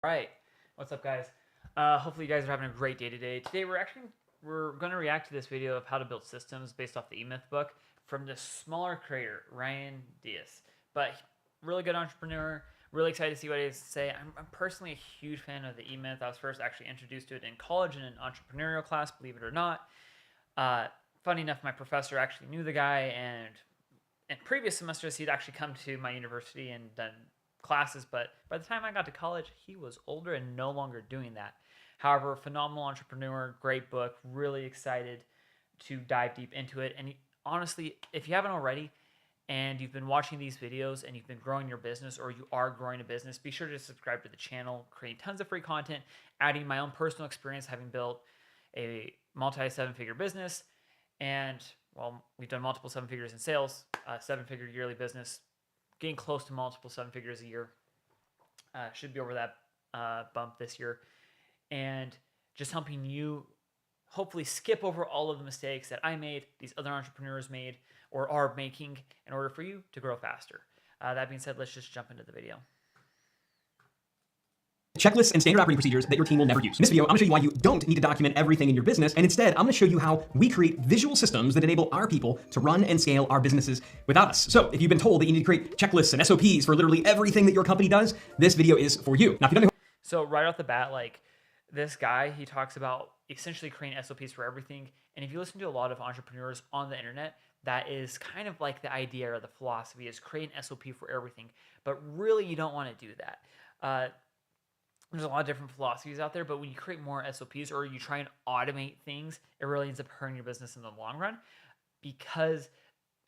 Right. What's up, guys? Hopefully, you guys are having a great day today. Today, we're going to react to this video of how to build systems based off the E-Myth book from the smaller creator Ryan Diaz. But really good entrepreneur. Really excited to see what he has to say. I'm personally a huge fan of the E-Myth. I was first actually introduced to it in college in an entrepreneurial class, believe it or not. Funny enough, my professor actually knew the guy, and in previous semesters he'd actually come to my university and done classes, but by the time I got to college, he was older and no longer doing that. However, phenomenal entrepreneur, great book, really excited to dive deep into it. And honestly, if you haven't already and you've been watching these videos and you've been growing your business or you are growing a business, be sure to subscribe to the channel, creating tons of free content, adding my own personal experience having built a multi seven figure business. And well, we've done multiple seven figures in sales, seven figure yearly business, getting close to multiple seven figures a year. Should be over that bump this year. And just helping you hopefully skip over all of the mistakes that I made, these other entrepreneurs made, or are making in order for you to grow faster. That being said, let's just jump into the video. Checklists and standard operating procedures that your team will never use. In this video, I'm gonna show you why you don't need to document everything in your business, and instead, I'm gonna show you how we create visual systems that enable our people to run and scale our businesses without us. So if you've been told that you need to create checklists and SOPs for literally everything that your company does, this video is for you. Now, if you don't know So right off the bat, like this guy, he talks about essentially creating SOPs for everything. And if you listen to a lot of entrepreneurs on the internet, that is kind of like the idea or the philosophy is create an SOP for everything. But really, you don't want to do that. There's a lot of different philosophies out there, but when you create more SOPs or you try and automate things, it really ends up hurting your business in the long run because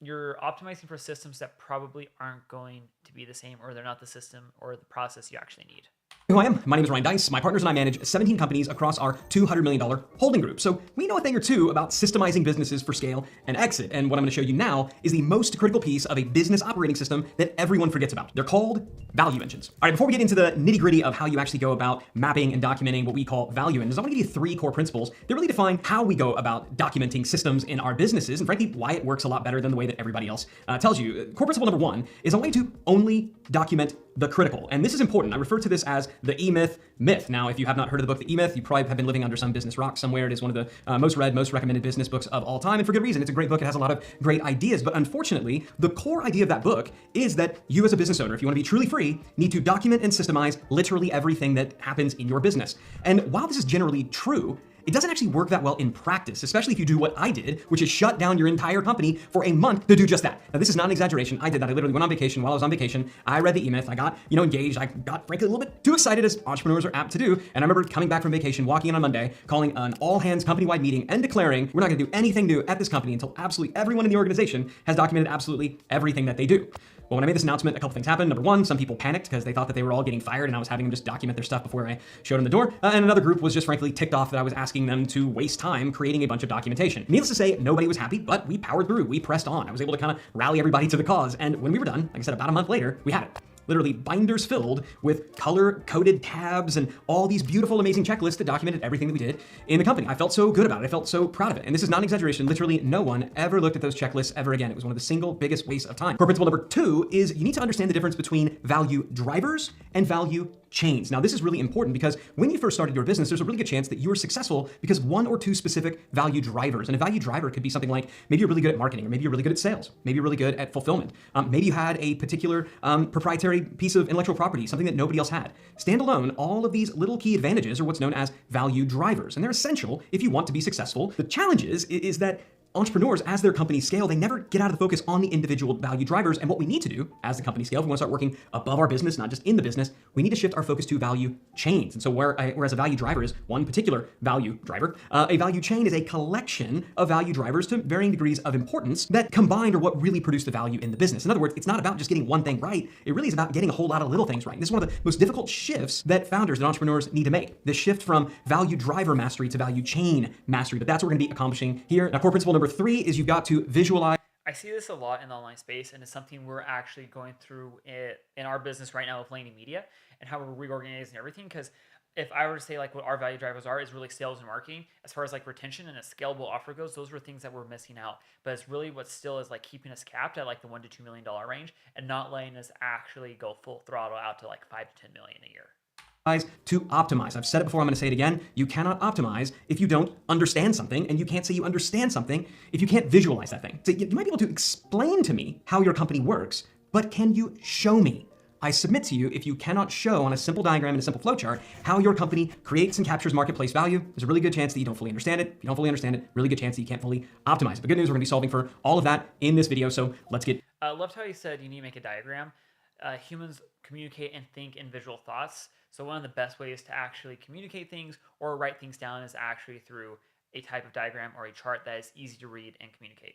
you're optimizing for systems that probably aren't going to be the same, or they're not the system or the process you actually need. who I am. My name is Ryan Dice. My partners and I manage 17 companies across our $200 million holding group. So we know a thing or two about systemizing businesses for scale and exit. And what I'm going to show you now is the most critical piece of a business operating system that everyone forgets about. They're called value engines. All right, before we get into the nitty gritty of how you actually go about mapping and documenting what we call value engines, I'm going to give you 3 core principles that really define how we go about documenting systems in our businesses, and frankly, why it works a lot better than the way that everybody else tells you. Core principle number 1 is a way to only document the critical. And this is important. I refer to this as the E-Myth myth. Now, if you have not heard of the book, The E-Myth, you probably have been living under some business rock somewhere. It is one of the most read, most recommended business books of all time, and for good reason. It's a great book. It has a lot of great ideas, but unfortunately, the core idea of that book is that you as a business owner, if you want to be truly free, need to document and systemize literally everything that happens in your business. And while this is generally true, it doesn't actually work that well in practice, especially if you do what I did, which is shut down your entire company for a month to do just that. Now, this is not an exaggeration. I did that. I literally went on vacation. While I was on vacation, I read the E-Myth. I got, engaged. I got, frankly, a little bit too excited, as entrepreneurs are apt to do. And I remember coming back from vacation, walking in on Monday, calling an all-hands company-wide meeting and declaring we're not going to do anything new at this company until absolutely everyone in the organization has documented absolutely everything that they do. Well, when I made this announcement, a couple things happened. Number 1, some people panicked because they thought that they were all getting fired and I was having them just document their stuff before I showed them the door. And another group was just frankly ticked off that I was asking them to waste time creating a bunch of documentation. Needless to say, nobody was happy, but we powered through. We pressed on. I was able to kind of rally everybody to the cause. And when we were done, like I said, about a month later, we had it. Literally binders filled with color-coded tabs and all these beautiful, amazing checklists that documented everything that we did in the company. I felt so good about it. I felt so proud of it. And this is not an exaggeration. Literally no one ever looked at those checklists ever again. It was one of the single biggest wastes of time. Core principle number 2 is you need to understand the difference between value drivers and value chains. Now, this is really important because when you first started your business, there's a really good chance that you were successful because of 1 or 2 specific value drivers. And a value driver could be something like maybe you're really good at marketing, or maybe you're really good at sales, maybe you're really good at fulfillment. Maybe you had a particular proprietary piece of intellectual property, something that nobody else had. Standalone, all of these little key advantages are what's known as value drivers, and they're essential if you want to be successful. The challenge is that entrepreneurs, as their companies scale, they never get out of the focus on the individual value drivers. And what we need to do as the company scales, if we want to start working above our business, not just in the business, we need to shift our focus to value chains. And so whereas a value driver is one particular value driver, a value chain is a collection of value drivers to varying degrees of importance that combined are what really produce the value in the business. In other words, it's not about just getting one thing right. It really is about getting a whole lot of little things right. And this is one of the most difficult shifts that founders and entrepreneurs need to make. The shift from value driver mastery to value chain mastery. But that's what we're going to be accomplishing here. Now, core principle number 3 is you've got to visualize. I see this a lot in the online space, and it's something we're actually going through in our business right now with Laney Media and how we're reorganizing everything. Because if I were to say like what our value drivers are, is really sales and marketing. As far as like retention and a scalable offer goes, those were things that we're missing out. But it's really what still is like keeping us capped at like the $1 to $2 million range and not letting us actually go full throttle out to like 5 to 10 million a year. to optimize. I've said it before, I'm going to say it again. You cannot optimize if you don't understand something, and you can't say you understand something if you can't visualize that thing. So you might be able to explain to me how your company works, but can you show me? I submit to you, if you cannot show on a simple diagram and a simple flowchart how your company creates and captures marketplace value, there's a really good chance that you don't fully understand it. If you don't fully understand it, really good chance that you can't fully optimize it. But good news, we're going to be solving for all of that in this video, so let's get. Loved how you said you need to make a diagram. Humans communicate and think in visual thoughts. So one of the best ways to actually communicate things or write things down is actually through a type of diagram or a chart that is easy to read and communicate.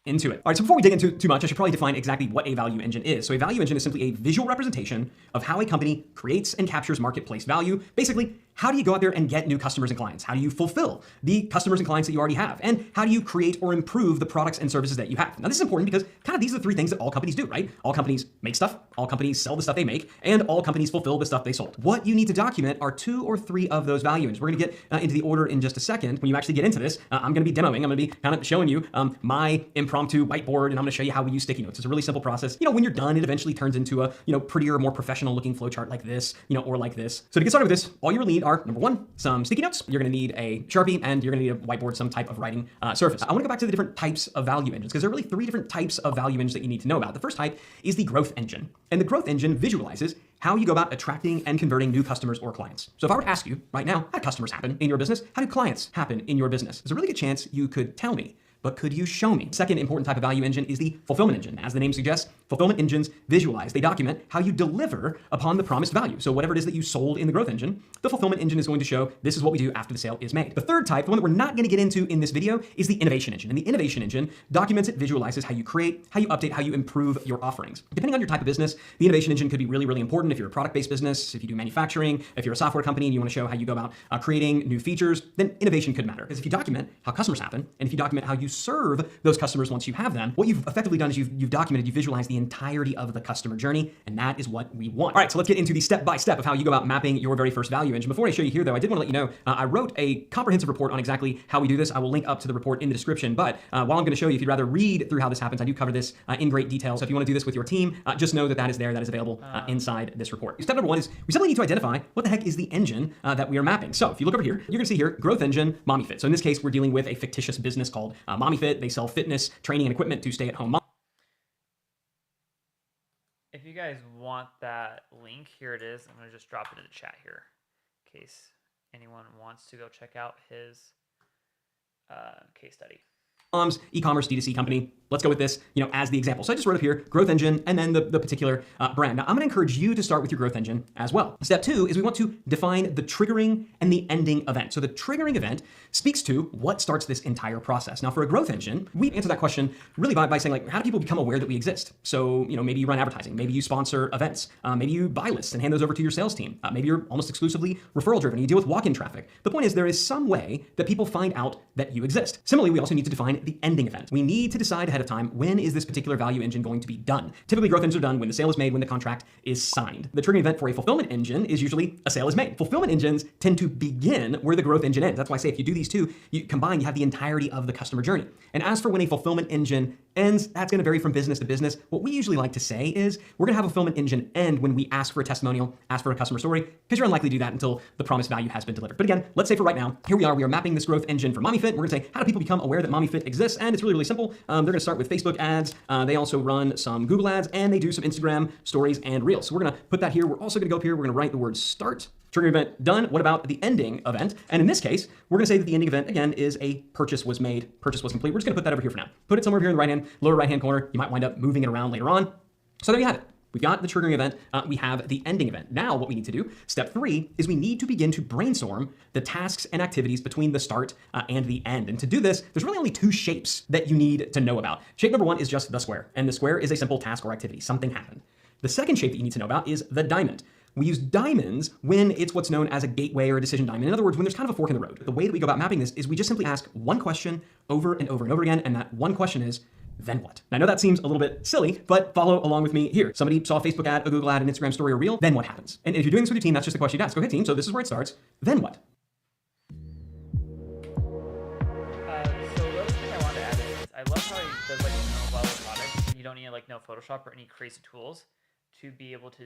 Into it. All right, so before we dig into too much, I should probably define exactly what a value engine is. So a value engine is simply a visual representation of how a company creates and captures marketplace value. Basically, how do you go out there and get new customers and clients? How do you fulfill the customers and clients that you already have? And how do you create or improve the products and services that you have? Now, this is important because kind of these are the three things that all companies do, right? All companies make stuff, all companies sell the stuff they make, and all companies fulfill the stuff they sold. What you need to document are 2 or 3 of those value engines. We're going to get into the order in just a second. When you actually get into this, I'm going to be demoing. I'm going to be kind of showing you my impromptu whiteboard, and I'm going to show you how we use sticky notes. It's a really simple process. When you're done, it eventually turns into a prettier, more professional looking flowchart like this, or like this. So to get started with this, all you really need are, number 1, some sticky notes. You're going to need a Sharpie, and you're going to need a whiteboard, some type of writing surface. I want to go back to the different types of value engines because there are really 3 different types of value engines that you need to know about. The first type is the growth engine, and the growth engine visualizes how you go about attracting and converting new customers or clients. So if I were to ask you right now, how do customers happen in your business? How do clients happen in your business? There's a really good chance you could tell me. But could you show me? Second important type of value engine is the fulfillment engine. As the name suggests, fulfillment engines visualize, they document how you deliver upon the promised value. So whatever it is that you sold in the growth engine, the fulfillment engine is going to show this is what we do after the sale is made. The third type, the one that we're not going to get into in this video, is the innovation engine. And the innovation engine documents it, visualizes how you create, how you update, how you improve your offerings. Depending on your type of business, the innovation engine could be really, really important. If you're a product-based business, if you do manufacturing, if you're a software company and you want to show how you go about creating new features, then innovation could matter. Because if you document how customers happen, and if you document how you serve those customers once you have them, what you've effectively done is you've documented, you visualized the entirety of the customer journey, and that is what we want. All right, so let's get into the step-by-step of how you go about mapping your very first value engine. Before I show you here, though, I did want to let you know, I wrote a comprehensive report on exactly how we do this. I will link up to the report in the description, but while I'm going to show you, if you'd rather read through how this happens, I do cover this in great detail. So if you want to do this with your team, just know that that is there, that is available inside this report. Step number 1 is we simply need to identify what the heck is the engine that we are mapping. So if you look over here, you're going to see here, growth engine, MommyFit. So in this case, we're dealing with a fictitious business called MommyFit. They sell fitness, training, and equipment to stay-at-home moms. If you guys want that link, here it is. I'm going to just drop it in the chat here in case anyone wants to go check out his case study. Moms, e-commerce, D2C company. Let's go with this, as the example. So I just wrote up here, growth engine, and then the particular brand. Now I'm gonna encourage you to start with your growth engine as well. Step 2 is we want to define the triggering and the ending event. So the triggering event speaks to what starts this entire process. Now for a growth engine, we answer that question really by saying like, how do people become aware that we exist? So, maybe you run advertising, maybe you sponsor events, maybe you buy lists and hand those over to your sales team. Maybe you're almost exclusively referral driven, you deal with walk-in traffic. The point is there is some way that people find out that you exist. Similarly, we also need to define the ending event. We need to decide ahead of time, when is this particular value engine going to be done? Typically, growth engines are done when the sale is made, when the contract is signed. The triggering event for a fulfillment engine is usually a sale is made. Fulfillment engines tend to begin where the growth engine ends. That's why I say if you do these two, you combine, you have the entirety of the customer journey. And as for when a fulfillment engine ends, that's gonna vary from business to business. What we usually like to say is we're gonna have a fulfillment engine end when we ask for a testimonial, ask for a customer story, because you're unlikely to do that until the promised value has been delivered. But again, let's say for right now, here we are mapping this growth engine for MommyFit. We're gonna say, how do people become aware that MommyFit exists? And it's really, really simple. They're gonna start with Facebook ads. They also run some Google ads, and they do some Instagram stories and Reels. So we're gonna put that here. We're also gonna go up here. We're gonna write the word start. Trigger event done. What about the ending event? And in this case, we're gonna say that the ending event, again, is a purchase was made, purchase was complete. We're just gonna put that over here for now. Put it somewhere here in the lower right-hand corner. You might wind up moving it around later on. So there you have it. We've got the triggering event, we have the ending event. Now what we need to do, step 3, is we need to begin to brainstorm the tasks and activities between the start and the end. And to do this, there's really only 2 shapes that you need to know about. Shape number 1 is just the square, and the square is a simple task or activity, something happened. The second shape that you need to know about is the diamond. We use diamonds when it's what's known as a gateway or a decision diamond. In other words, when there's kind of a fork in the road. The way that we go about mapping this is we just simply ask one question over and over and over again, and that one question is, then what? Now, I know that seems a little bit silly, but follow along with me here. Somebody saw a Facebook ad, a Google ad, an Instagram story, or Reel, then what happens? And if you're doing this with your team, that's just the question you'd ask. Okay, team, so this is where it starts, then what? So the other thing I wanted to add is I love how he does like a level product. You don't need to know Photoshop or any crazy tools. to be able to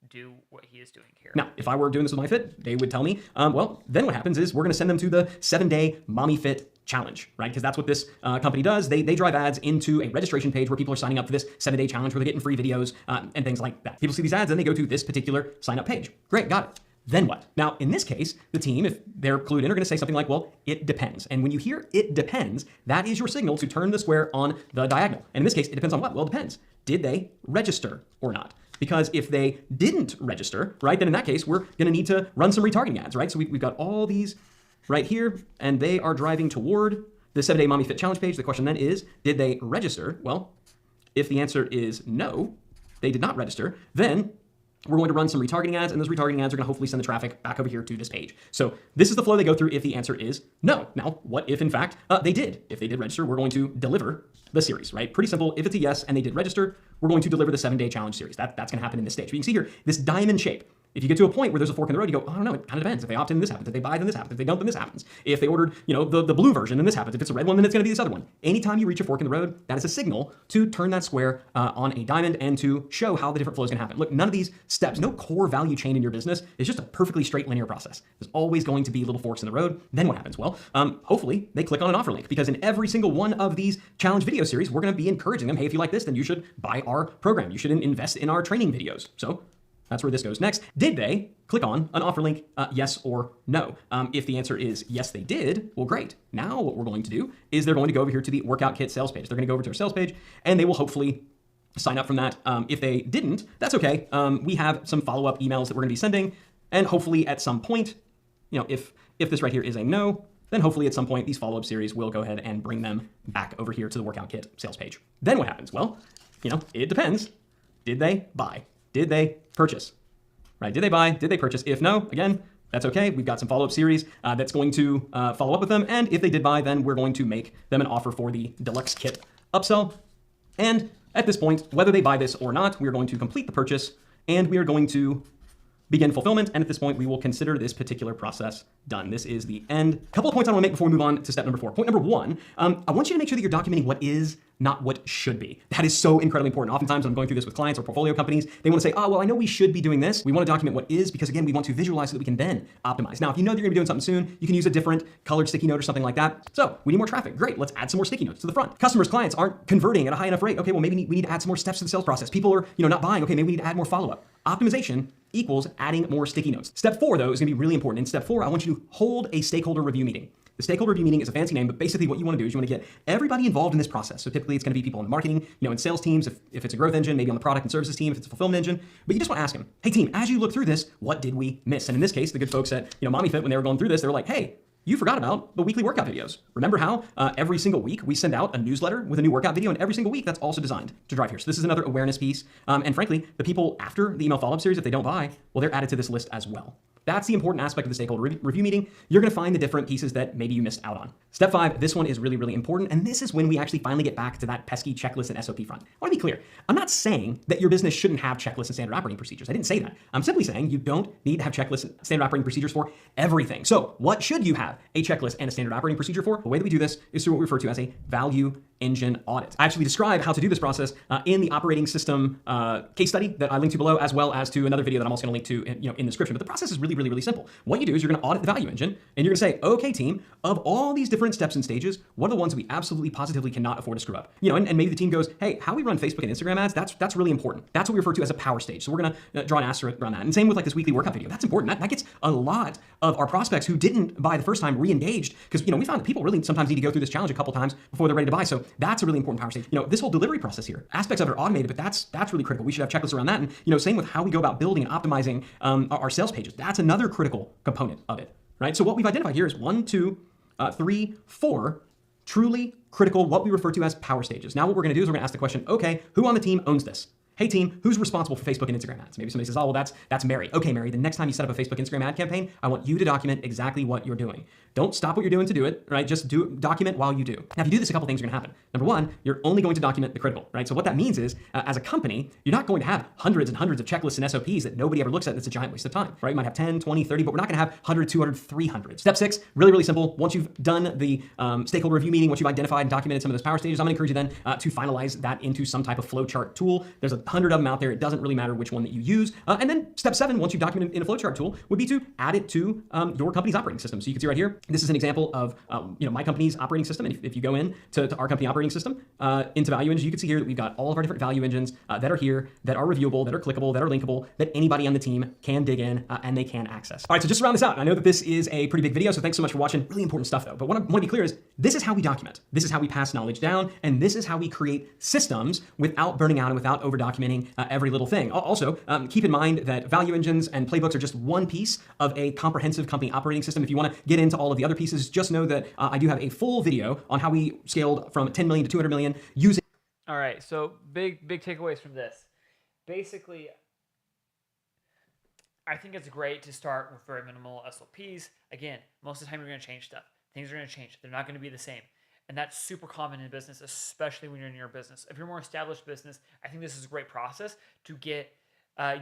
do what he is doing here. Now, if I were doing this with my fit, they would tell me, well, then what happens is we're going to send them to the 7-day Mommy Fit challenge, right? Because that's what this company does. They drive ads into a registration page where people are signing up for this 7-day challenge where they're getting free videos and things like that. People see these ads and they go to this particular sign up page. Great, got it. Then what? Now, in this case, the team, if they're clued in, are going to say something like, well, it depends. And when you hear it depends, that is your signal to turn the square on the diagonal. And in this case, it depends on what? Well, it depends. Did they register or not? Because if they didn't register, right, then in that case, we're going to need to run some retargeting ads, right? So we've got all these right here, and they are driving toward the 7-day Mommy Fit Challenge page. The question then is, did they register? Well, if the answer is no, they did not register, then we're going to run some retargeting ads, and those retargeting ads are going to hopefully send the traffic back over here to this page. So this is the flow they go through if the answer is no. Now, what if in fact they did? If they did register, we're going to deliver the series, right? Pretty simple. If it's a yes and they did register, we're going to deliver the 7-day challenge series. That's going to happen in this stage. But you can see here, this diamond shape. If you get to a point where there's a fork in the road, you go, oh, I don't know, it kind of depends. If they opt in, this happens. If they buy, then this happens. If they don't, then this happens. If they ordered, the blue version, then this happens. If it's a red one, then it's going to be this other one. Anytime you reach a fork in the road, that is a signal to turn that square on a diamond and to show how the different flows can happen. Look, none of these steps, no core value chain in your business is just a perfectly straight linear process. There's always going to be little forks in the road. Then what happens? Well, hopefully they click on an offer link, because in every single one of these challenge video series, we're going to be encouraging them, hey, if you like this, then you should buy our program. You should invest in our training videos. So that's where this goes next. Did they click on an offer link, yes or no? If the answer is yes, they did, well, great. Now what we're going to do is they're going to go over here to the workout kit sales page. They're going to go over to our sales page and they will hopefully sign up from that. If they didn't, that's okay. We have some follow-up emails that we're going to be sending, and hopefully at some point, if this right here is a no, then hopefully at some point these follow-up series will go ahead and bring them back over here to the workout kit sales page. Then what happens? Well, it depends. Did they buy? Did they purchase? Right? Did they buy? Did they purchase? If no, again, that's okay. We've got some follow-up series that's going to follow up with them. And if they did buy, then we're going to make them an offer for the deluxe kit upsell. And at this point, whether they buy this or not, we are going to complete the purchase and we are going to begin fulfillment. And at this point, we will consider this particular process done. This is the end. A couple of points I want to make before we move on to step number 4. Point number 1, I want you to make sure that you're documenting what is, not what should be. That is so incredibly important. Oftentimes when I'm going through this with clients or portfolio companies, they want to say, oh, well, I know we should be doing this. We want to document what is, because again, we want to visualize so that we can then optimize. Now, if you know that you're going to be doing something soon, you can use a different colored sticky note or something like that. So we need more traffic. Great. Let's add some more sticky notes to the front. Customers, clients aren't converting at a high enough rate. Okay, well, maybe we need to add some more steps to the sales process. People are, not buying. Okay, maybe we need to add more follow-up. Optimization equals adding more sticky notes. Step 4, though, is going to be really important. In step 4, I want you to hold a stakeholder review meeting. The stakeholder review meeting is a fancy name, but basically what you want to do is you want to get everybody involved in this process. So typically it's going to be people in marketing, in sales teams, if it's a growth engine, maybe on the product and services team, if it's a fulfillment engine. But you just want to ask them, hey team, as you look through this, what did we miss? And in this case, the good folks at Mommy Fit, when they were going through this, they were like, hey, you forgot about the weekly workout videos. Remember how every single week we send out a newsletter with a new workout video, and every single week that's also designed to drive here. So this is another awareness piece. And frankly, the people after the email follow-up series, if they don't buy, well, they're added to this list as well. That's the important aspect of the stakeholder review meeting. You're going to find the different pieces that maybe you missed out on. Step 5, this one is really, really important. And this is when we actually finally get back to that pesky checklist and SOP front. I want to be clear. I'm not saying that your business shouldn't have checklists and standard operating procedures. I didn't say that. I'm simply saying you don't need to have checklists and standard operating procedures for everything. So what should you have a checklist and a standard operating procedure for? The way that we do this is through what we refer to as a value engine audit. I actually describe how to do this process in the operating system case study that I linked to below, as well as to another video that I'm also going to link to in the description. But the process is really, really, really simple. What you do is you're going to audit the value engine, and you're going to say, okay, team, of all these different steps and stages, what are the ones that we absolutely positively cannot afford to screw up? And maybe the team goes, hey, how we run Facebook and Instagram ads, that's really important. That's what we refer to as a power stage. So we're going to draw an asterisk around that. And same with like this weekly workout video. That's important. That gets a lot of our prospects who didn't buy the first time re-engaged, because we found that people really sometimes need to go through this challenge a couple times before they're ready to buy. So that's a really important power stage. This whole delivery process here, aspects of it are automated, but that's really critical. We should have checklists around that. And same with how we go about building and optimizing our sales pages. That's another critical component of it, right? So what we've identified here is 1, 2, 3, 4 truly critical, what we refer to as power stages. Now what we're going to do is we're going to ask the question, okay, who on the team owns this? Hey team, who's responsible for Facebook and Instagram ads? Maybe somebody says, oh, well, that's Mary. Okay, Mary, the next time you set up a Facebook Instagram ad campaign, I want you to document exactly what you're doing. Don't stop what you're doing to do it, right? Just document while you do. Now, if you do this, a couple things are gonna happen. Number 1, you're only going to document the critical, right? So what that means is, as a company, you're not going to have hundreds and hundreds of checklists and SOPs that nobody ever looks at, and it's a giant waste of time, right? You might have 10, 20, 30, but we're not gonna have 100, 200, 300. Step 6, really, really simple. Once you've done the stakeholder review meeting, once you've identified and documented some of those power stages, I'm gonna encourage you then to finalize that into some type of flowchart tool. There's a 100 of them out there. It doesn't really matter which one that you use. And then step 7, once you've documented in a flowchart tool, would be to add it to your company's operating system. So you can see right here, this is an example of my company's operating system. And if you go in to our company operating system, into Value Engine, you can see here that we've got all of our different value engines that are here, that are reviewable, that are clickable, that are linkable, that anybody on the team can dig in and they can access. All right, so just to round this out, I know that this is a pretty big video, so thanks so much for watching. Really important stuff though. But what I want to be clear is this is how we document. This is how we pass knowledge down, and this is how we create systems without burning out and without over documenting every little thing. Also, keep in mind that value engines and playbooks are just one piece of a comprehensive company operating system. If you want to get into all of the other pieces, just know that I do have a full video on how we scaled from 10 million to 200 million using. All right, so big takeaways from this. Basically, I think it's great to start with very minimal SOPs. Again, most of the time you're going to change stuff. Things are going to change. They're not going to be the same. And that's super common in business, especially when you're in your business. If you're a more established business, I think this is a great process to get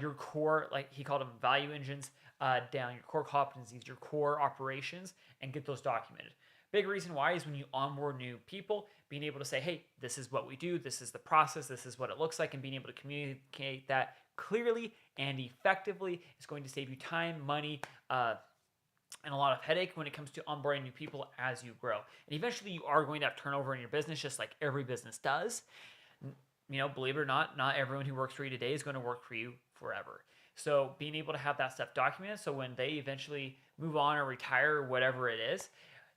your core, like he called them value engines, down, your core competencies, your core operations, and get those documented. Big reason why is when you onboard new people, being able to say, hey, this is what we do, this is the process, this is what it looks like, and being able to communicate that clearly and effectively is going to save you time, money, and a lot of headache when it comes to onboarding new people as you grow. And eventually you are going to have turnover in your business, just like every business does. Believe it or not everyone who works for you today is going to work for you forever. So being able to have that stuff documented, so when they eventually move on or retire or whatever it is,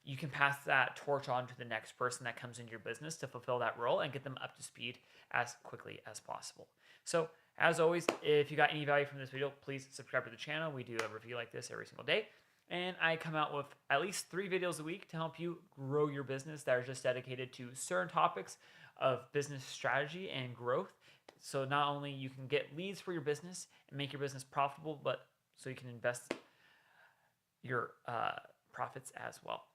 you can pass that torch on to the next person that comes into your business to fulfill that role and get them up to speed as quickly as possible. So as always, if you got any value from this video, please subscribe to the channel. We do a review like this every single day. And I come out with at least 3 videos a week to help you grow your business that are just dedicated to certain topics of business strategy and growth. So not only you can get leads for your business and make your business profitable, but so you can invest your profits as well.